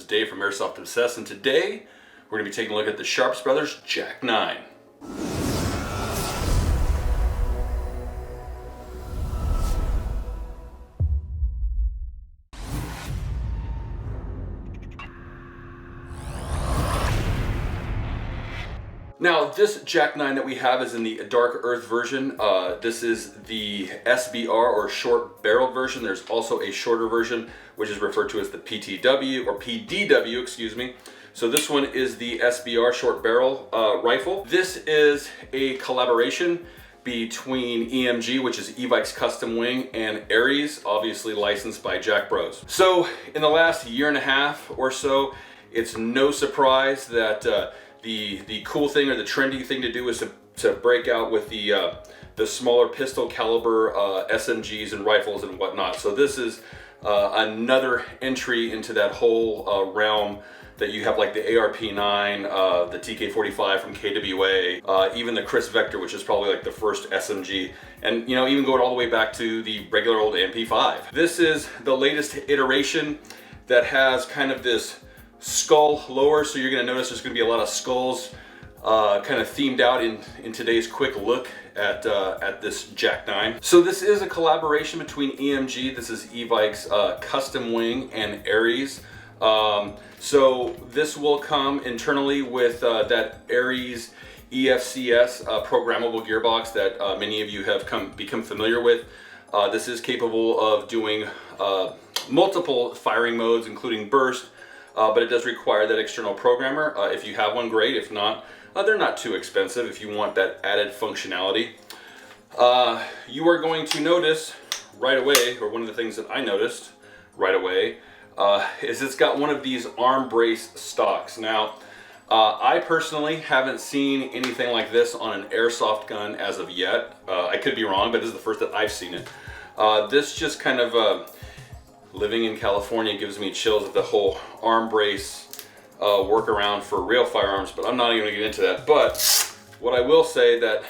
Dave from Airsoft Obsessed, and today we're going to be taking a look at the Sharps Brothers Jack 9. Now, this Jack 9 that we have is in the Dark Earth version. This is the SBR, or short barreled version. There's also a shorter version, which is referred to as the PTW, or PDW, excuse me. So this one is the SBR short barrel rifle. This is a collaboration between EMG, which is Evike's custom wing, and Aries, obviously licensed by Jack Bros. So in the last year and a half or so, it's no surprise that the cool thing, or the trendy thing to do, is to break out with the smaller pistol caliber SMGs and rifles and whatnot. So this is another entry into that whole realm that you have, like the ARP9, the TK45 from KWA, even the Chris Vector, which is probably like the first SMG, and even going all the way back to the regular old MP5. This is the latest iteration that has kind of this skull lower, so you're going to notice there's going to be a lot of skulls kind of themed out in today's quick look at this Jack 9. So this is a collaboration between EMG, this is Evike's custom wing, and Aries. So this will come internally with that Aries EFCS programmable gearbox that many of you have become familiar with. This is capable of doing multiple firing modes, including burst, but it does require that external programmer. If you have one, great. If not, they're not too expensive if you want that added functionality. You are going to notice right away, or one of the things that I noticed right away, is it's got one of these arm brace stocks. Now, I personally haven't seen anything like this on an airsoft gun as of yet. I could be wrong, but this is the first that I've seen it. This just kind of, living in California, gives me chills at the whole arm brace workaround for real firearms, but I'm not even gonna get into that. But what I will say, that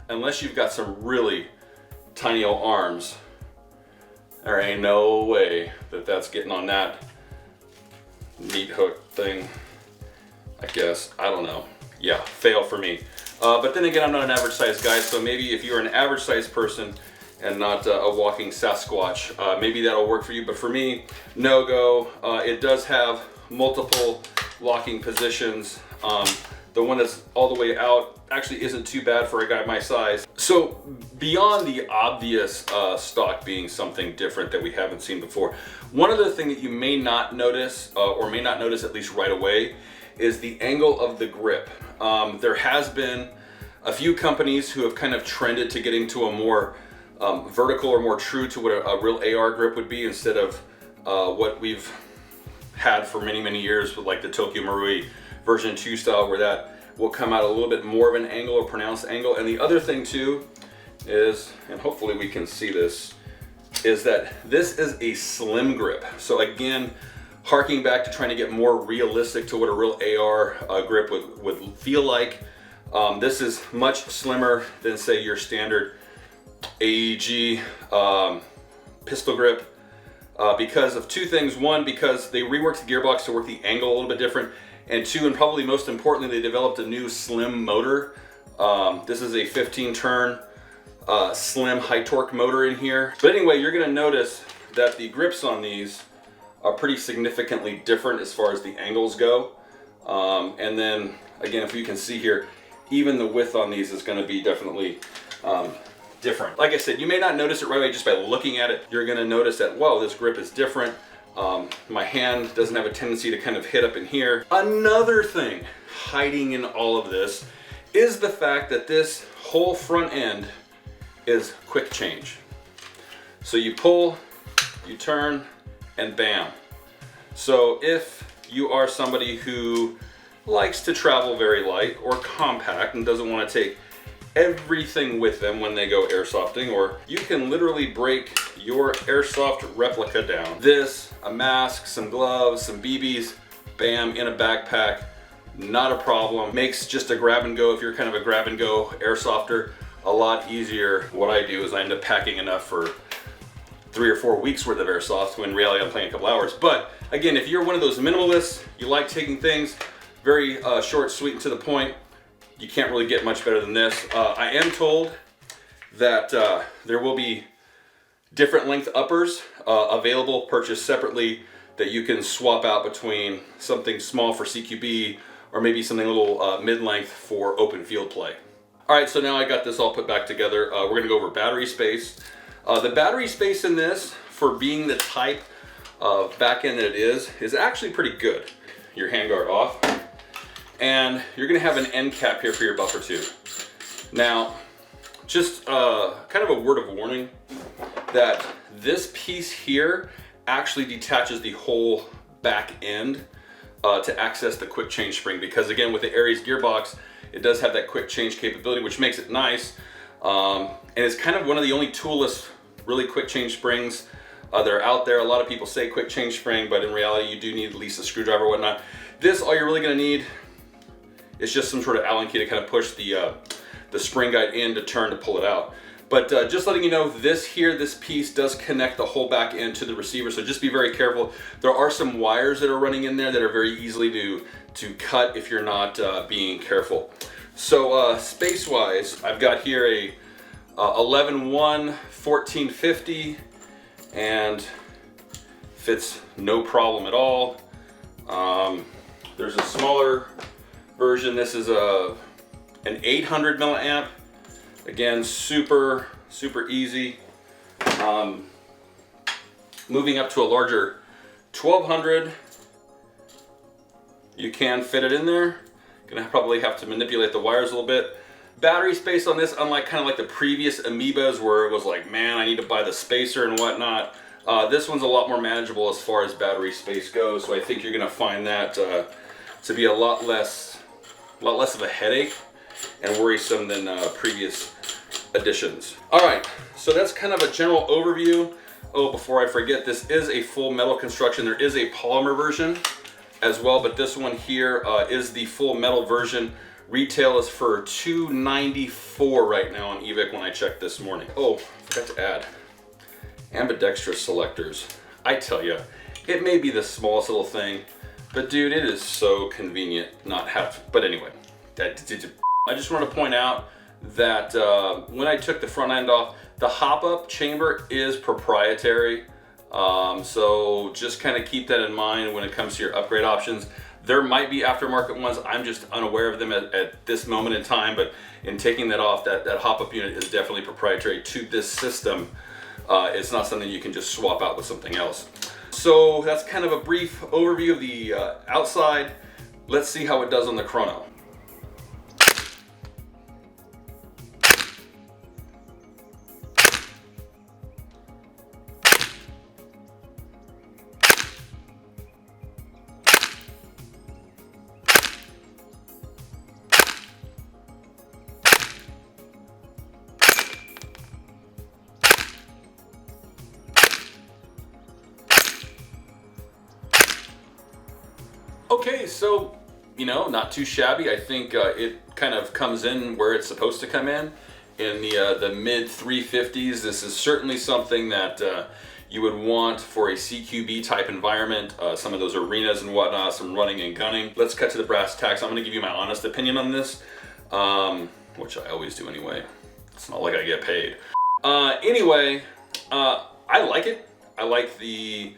unless you've got some really tiny old arms, there ain't no way that that's getting on that meat hook thing, I guess. I don't know. Yeah, fail for me. But then again, I'm not an average size guy, so maybe if you're an average size person and not a walking Sasquatch, maybe that'll work for you. But for me, no go. It does have multiple locking positions. The one that's all the way out actually isn't too bad for a guy my size. So beyond the obvious stock being something different that we haven't seen before, one other thing that you may not notice, or may not notice at least right away, is the angle of the grip. There has been a few companies who have kind of trended to getting to a more vertical, or more true to what a real AR grip would be, instead of what we've had for many years with like the Tokyo Marui version 2 style, where that will come out a little bit more of an angle, or pronounced angle. And the other thing too is, and hopefully we can see this, is that this is a slim grip. So again, harking back to trying to get more realistic to what a real AR grip would feel like, this is much slimmer than, say, your standard AEG pistol grip, because of two things. One, because they reworked the gearbox to work the angle a little bit different, and two, and probably most importantly, they developed a new slim motor. This is a 15 turn slim high torque motor in here. But anyway, you're going to notice that the grips on these are pretty significantly different as far as the angles go. And then again, if you can see here, even the width on these is going to be definitely different. Like I said, you may not notice it right away just by looking at it. You're going to notice that, whoa, this grip is different. My hand doesn't have a tendency to kind of hit up in here. Another thing hiding in all of this is the fact that this whole front end is quick change. So you pull, you turn, and bam. So if you are somebody who likes to travel very light or compact and doesn't want to take everything with them when they go airsofting, or you can literally break your airsoft replica down. This, a mask, some gloves, some BBs, bam, in a backpack, not a problem. Makes just a grab and go, if you're kind of a grab and go airsofter, a lot easier. What I do is I end up packing enough for 3 or 4 weeks worth of airsoft, when in reality I'm playing a couple hours. But again, if you're one of those minimalists, you like taking things very short, sweet, and to the point, you can't really get much better than this. I am told that there will be different length uppers available, purchased separately, that you can swap out between something small for CQB or maybe something a little mid-length for open field play. All right, so now I got this all put back together. We're gonna go over battery space. The battery space in this, for being the type of back end that it is actually pretty good. Your handguard off, and you're gonna have an end cap here for your buffer tube. Now, just kind of a word of warning that this piece here actually detaches the whole back end to access the quick change spring, because again, with the Aries gearbox, it does have that quick change capability, which makes it nice. And it's kind of one of the only toolless, really quick change springs that are out there. A lot of people say quick change spring, but in reality, you do need at least a screwdriver or whatnot. This, all you're really gonna need is just some sort of Allen key to kind of push the spring guide in to turn to pull it out. But just letting you know, this piece does connect the whole back end to the receiver, so just be very careful. There are some wires that are running in there that are very easily to cut if you're not being careful. So space-wise, I've got here a 11.1 1450, and fits no problem at all. There's a smaller version. This is an 800 milliamp. Again, super easy. Moving up to a larger 1200, you can fit it in there. Gonna probably have to manipulate the wires a little bit. Battery space on this, unlike kind of like the previous Amoebas where it was like, man, I need to buy the spacer and whatnot. This one's a lot more manageable as far as battery space goes. So I think you're gonna find that to be a lot less of a headache and worrisome than previous editions. All right, so that's kind of a general overview. Oh, before I forget, this is a full metal construction. There is a polymer version as well, but this one here is the full metal version. Retail is for $294 right now on Evike when I checked this morning. Oh, forgot to add ambidextrous selectors. I tell you, it may be the smallest little thing, but dude, it is so convenient not have. But anyway, I just want to point out that when I took the front end off, the hop-up chamber is proprietary. So just kind of keep that in mind when it comes to your upgrade options. There might be aftermarket ones. I'm just unaware of them at this moment in time, but in taking that off, that hop-up unit is definitely proprietary to this system. It's not something you can just swap out with something else. So that's kind of a brief overview of the outside. Let's see how it does on the chrono. Okay, so, you know, not too shabby. I think it kind of comes in where it's supposed to come in the mid 350s. This is certainly something that you would want for a CQB type environment, some of those arenas and whatnot, some running and gunning. Let's cut to the brass tacks. I'm gonna give you my honest opinion on this, which I always do anyway. It's not like I get paid. Anyway, I like it. I like the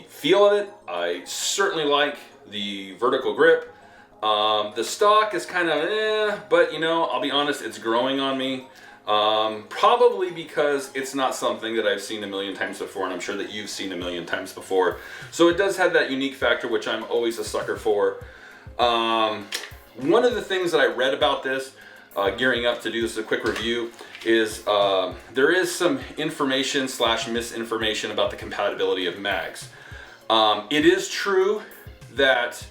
feel of it. I certainly like the vertical grip. The stock is kind of but you know, I'll be honest, it's growing on me. Probably because it's not something that I've seen a million times before, and I'm sure that you've seen a million times before. So it does have that unique factor, which I'm always a sucker for. One of the things that I read about this, gearing up to do this a quick review, is there is some information / misinformation about the compatibility of mags. It is true that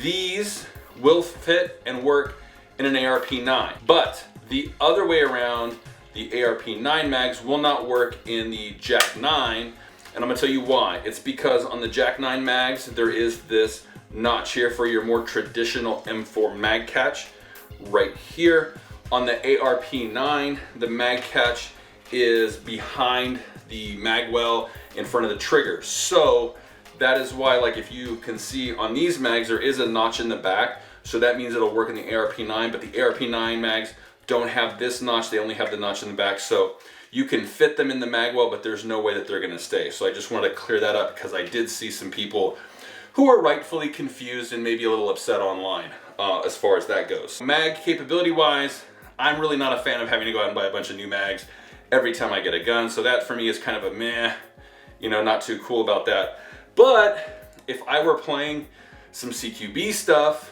these will fit and work in an ARP-9, but the other way around, the ARP-9 mags will not work in the Jack 9, and I'm gonna tell you why. It's because on the Jack 9 mags, there is this notch here for your more traditional M4 mag catch right here. On the ARP-9, the mag catch is behind the mag well in front of the trigger. So that is why, like if you can see on these mags, there is a notch in the back. So that means it'll work in the ARP9, but the ARP9 mags don't have this notch, they only have the notch in the back. So you can fit them in the mag well, but there's no way that they're gonna stay. So I just wanted to clear that up because I did see some people who are rightfully confused and maybe a little upset online as far as that goes. Mag capability wise, I'm really not a fan of having to go out and buy a bunch of new mags every time I get a gun. So that for me is kind of a meh, you know, not too cool about that. But if I were playing some CQB stuff,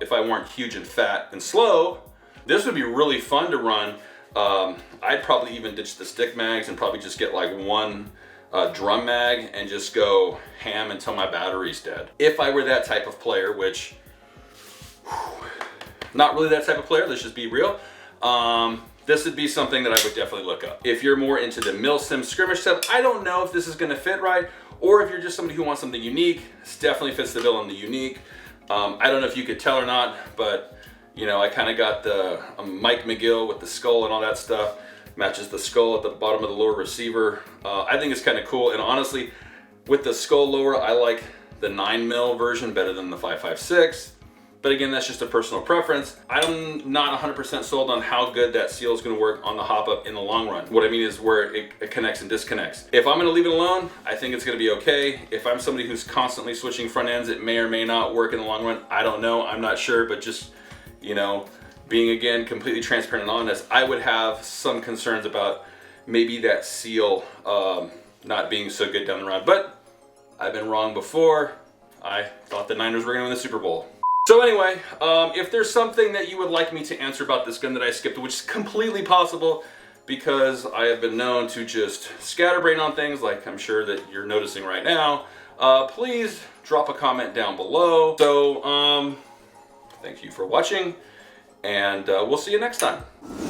if I weren't huge and fat and slow, this would be really fun to run. I'd probably even ditch the stick mags and probably just get like one drum mag and just go ham until my battery's dead. If I were that type of player, which, not really that type of player, let's just be real. This would be something that I would definitely look up. If you're more into the mil-sim skirmish stuff, I don't know if this is gonna fit right, or if you're just somebody who wants something unique, this definitely fits the bill on the unique. I don't know if you could tell or not, but you know, I kind of got the Mike McGill with the skull and all that stuff. Matches the skull at the bottom of the lower receiver. I think it's kind of cool, and honestly, with the skull lower, I like the 9mm version better than the 5.56. But again, that's just a personal preference. I'm not 100% sold on how good that seal is going to work on the hop up in the long run. What I mean is where it connects and disconnects. If I'm going to leave it alone, I think it's going to be okay. If I'm somebody who's constantly switching front ends, it may or may not work in the long run. I don't know. I'm not sure, but just, you know, being again completely transparent and honest, I would have some concerns about maybe that seal not being so good down the road. But I've been wrong before. I thought the Niners were going to win the Super Bowl. So anyway, if there's something that you would like me to answer about this gun that I skipped, which is completely possible because I have been known to just scatterbrain on things like I'm sure that you're noticing right now, please drop a comment down below. So thank you for watching, and we'll see you next time.